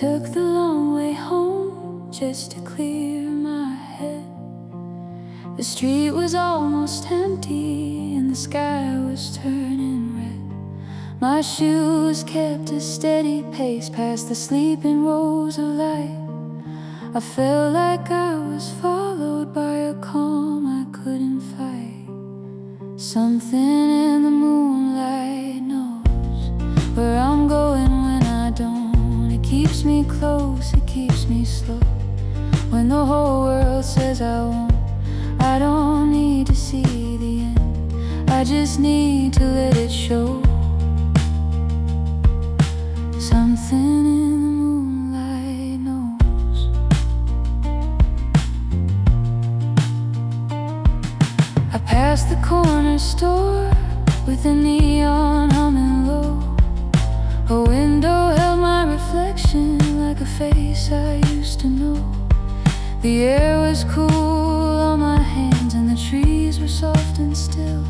took the long way home just to clear my head. The street was almost empty and the sky was turning red. My shoes kept a steady pace past the sleeping rows of light. I felt like I was followed by a calm I couldn't fight. Something in the moonlight knows where I'm going when I don't. It keeps me close, it keeps me slow. When the whole world says I won't, I don't need to see the end, I just need to let it show. Something in the moonlight knows. I passed the corner store with the neon humming low. A window held my reflection like a face I used to know. The air was cool on my hands and the trees were soft and still.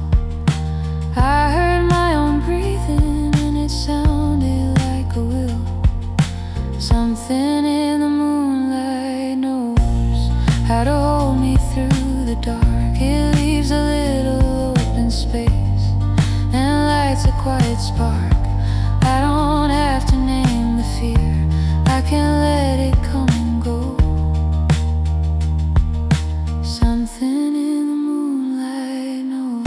I heard my own breathing and it sounded like a will. Something in the moonlight knows how to hold me through the dark. It leaves a little open space and lights a quiet spark. I don't have to name the fear, I can let it come and go. Something in the moonlight knows.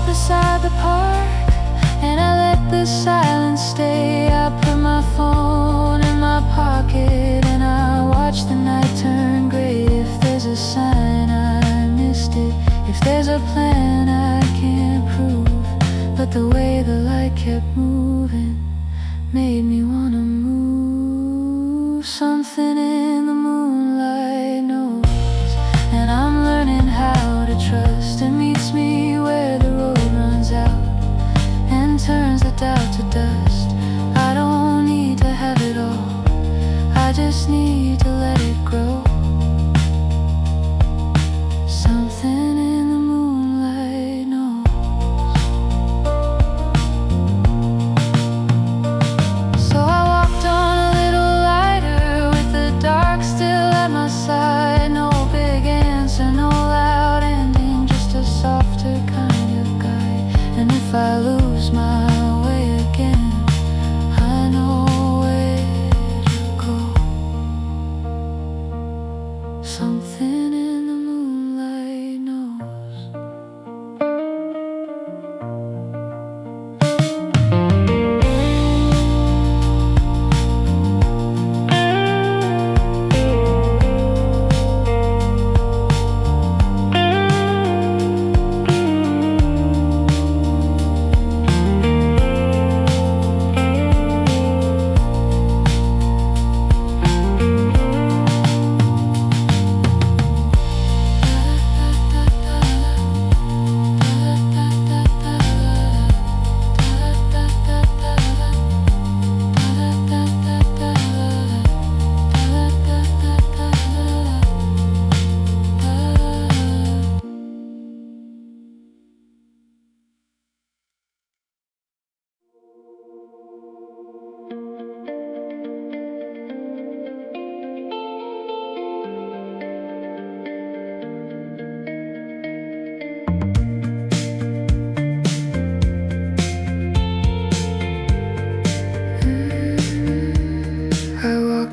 Beside the park, and I let the silence stay. I put my phone in my pocket and I watch the night turn gray. If there's a sign, I missed it. If there's a plan, I can't prove. But the way the light kept moving made me wanna move. Something in the moonlight knows, and I'm learning how to trust. It meets me where the road runs out and turns the doubt to dust. I don't need to have it all, I just need to let it grow. Something in the moonlight knows. So I walked on a little lighter with the dark still at my side. No big answer, no loud ending, just a softer kind of guide. And if I lose my way again, I know where to go. Something in the moonlight knows.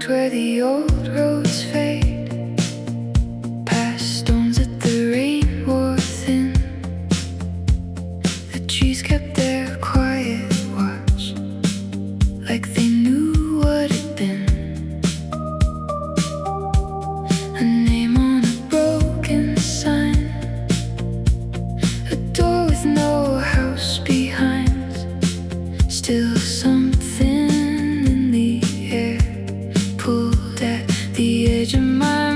Where the old roads fade, past stones that the rain wore thin. The trees kept their quiet watch, like they knew what had been. A name on a broken sign, a door with no house behind. Still something in the air pulled at the edge of my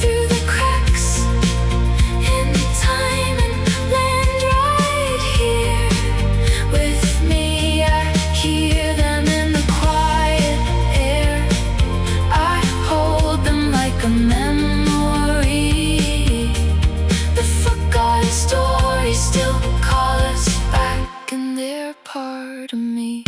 through the cracks in time and land right here with me. I hear them in the quiet air. I hold them like a memory. The forgotten stories still call us back, and they're part of me.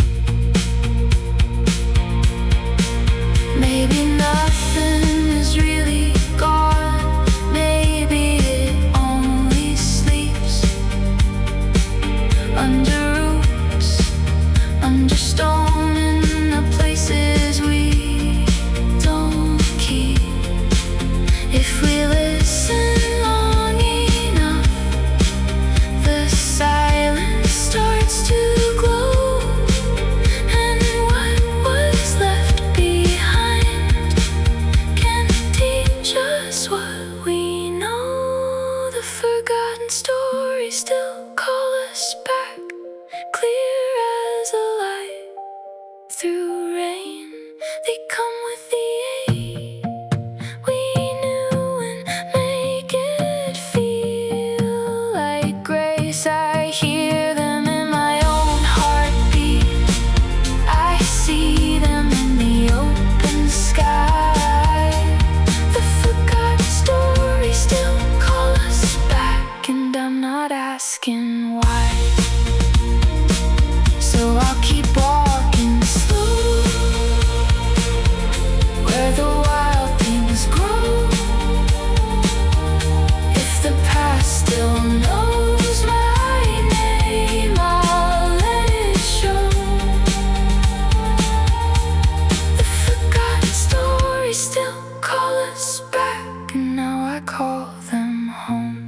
Maybe nothing is really gone. Maybe it only sleeps under roofs, under stone, in the places we don't keep. If we listen long enough, the silence starts to glow, and what was left behind can teach us what we know. The forgotten stories still call us back, clear as a light through rain. They come with the aid we knew and make it feel like grace. I hear them in my own heartbeat. I see them in the open sky. The forgotten stories still call us back, and I'm not asking why. So I'll keep walking slow where the wild things grow. If the past still knows my name, I'll let it show. The forgotten stories still call us back, and now I call them home.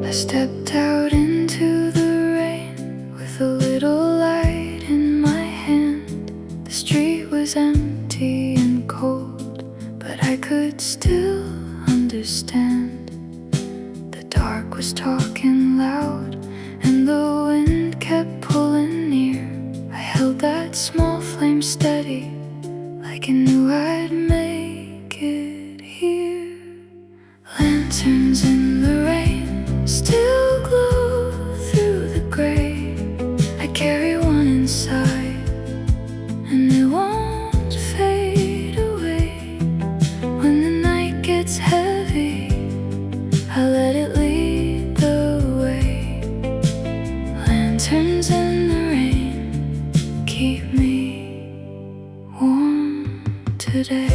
I stepped out into the rain with a little light in my hand. The street was empty and cold, but I could still understand. The dark was talking loud, and the wind kept pulling near. I held that small flame steady, like I knew I'd make it here. Lanterns in the rain still glow through the gray. I carry one inside, and it won't fade away. When the night gets heavy, I let it lead the way. Lanterns in the rain keep me warm today.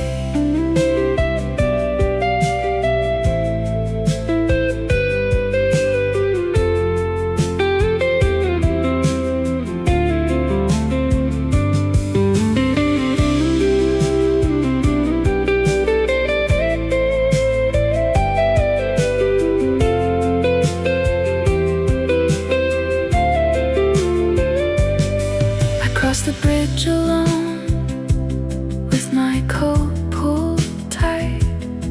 Across the bridge alone, with my coat pulled tight,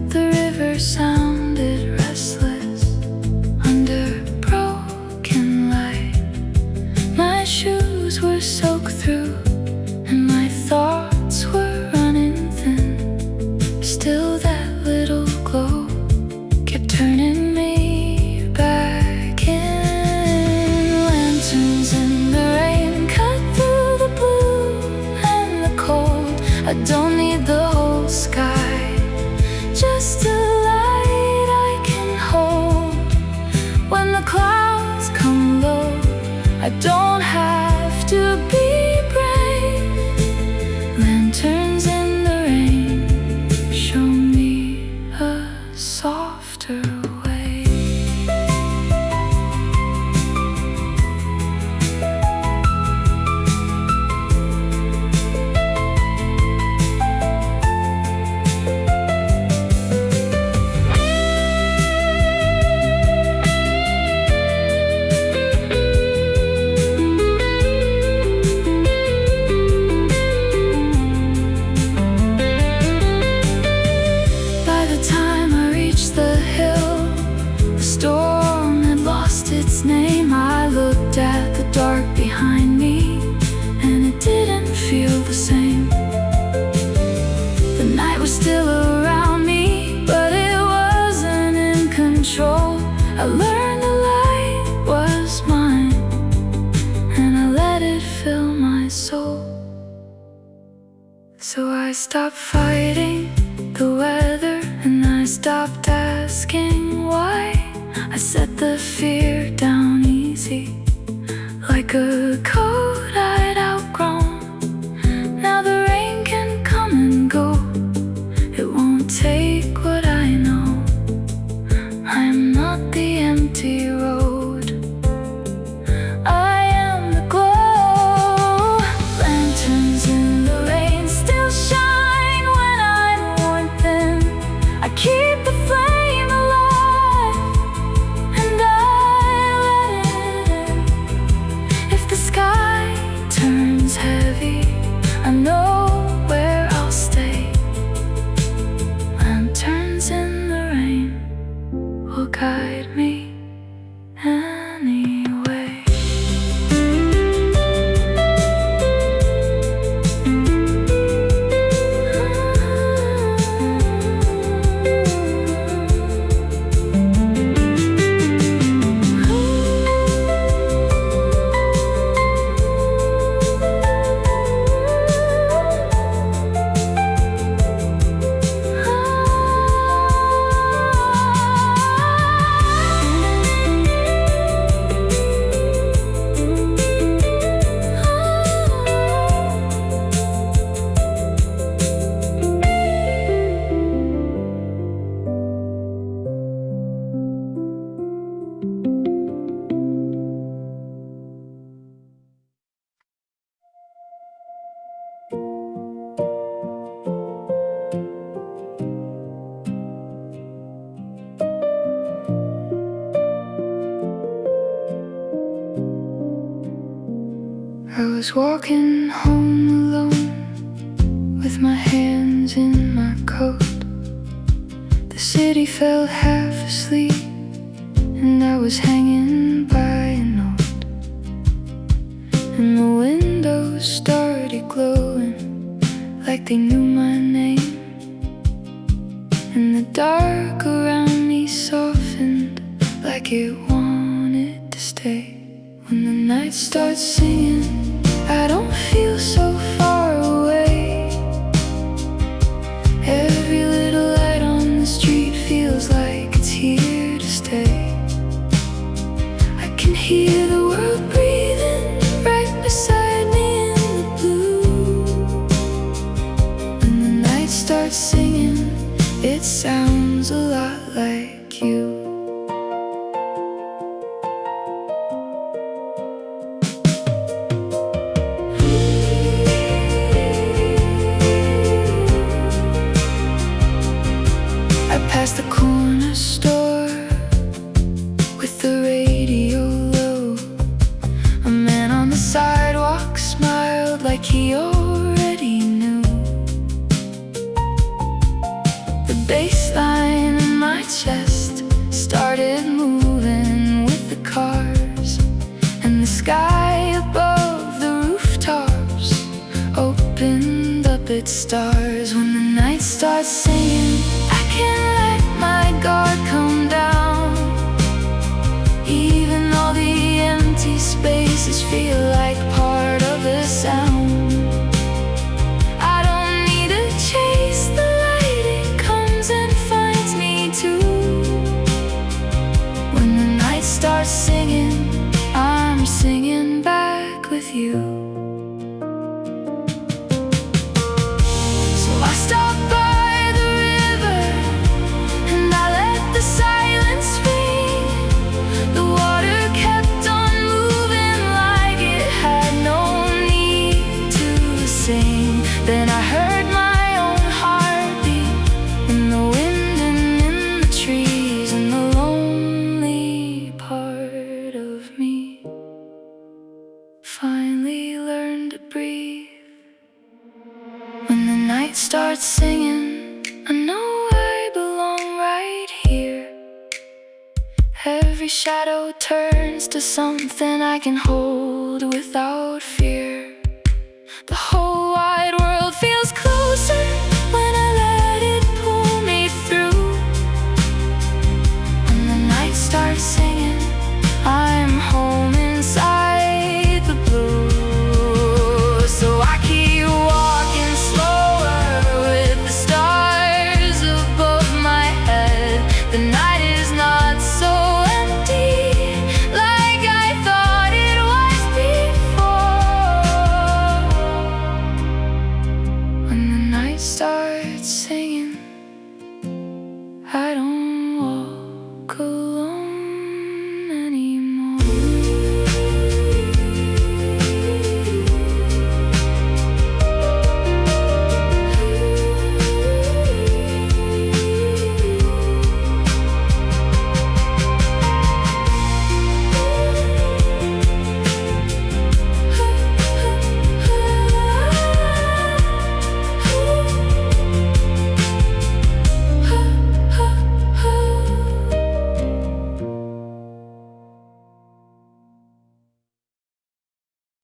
the river sounded restless under broken light. My shoes were soaked through, and my thoughts were running thin. Still that little glow kept turning me back in. Lanterns in the rain cut through the blue, and don't have to be brave. Lanterns in the rain show me a softer way. Its name, I looked at the dark behind me, and it didn't feel the same. The night was still around me, but it wasn't in control. I learned the light was mine, and I let it fill my soul. So I stopped fighting the weather, and I stopped asking why. I set the fear down easy, like a coat I'd outgrown. Now the rain can come and go, it won't take what I know. I'm not the empty road, I am the glow. Lanterns in the rain still shine when I'm worn thin. I keep the flame alive, and I let it in. If the sky turns heavy, I know where I'll stay. Lanterns in the rain will guide me anyway. I was walking home alone, with my hands in my coat. The city fell half asleep, and I was hanging by a note. And the windows started glowing like they knew my name, and the dark around me softened like it wanted to stay. When the night starts singing, I don't feel so far away. Every little light on the street feels like it's here to stay. I can hear the world breathing right beside me in the blue. When the night starts singing, it sounds a lot like you. Past the corner store with the radio low, a man on the sidewalk smiled like he already knew. The bass line in my chest started moving with the cars, and the sky above the rooftops opened up its stars. When the night starts singing, I can't let my guard come down. Even all the empty spaces feel like part of the sound. I don't need to chase the light, it comes and finds me too. When the night starts singing, I'm singing back you. So I stopped by the river and I let the silence ring. The water kept on moving like it had no need to sing. Then I heard my own heartbeat in the wind and in the trees, and the lonely part of me finally learned to breathe. When the night starts singing, I know I belong right here. Every shadow turns to something I can hold without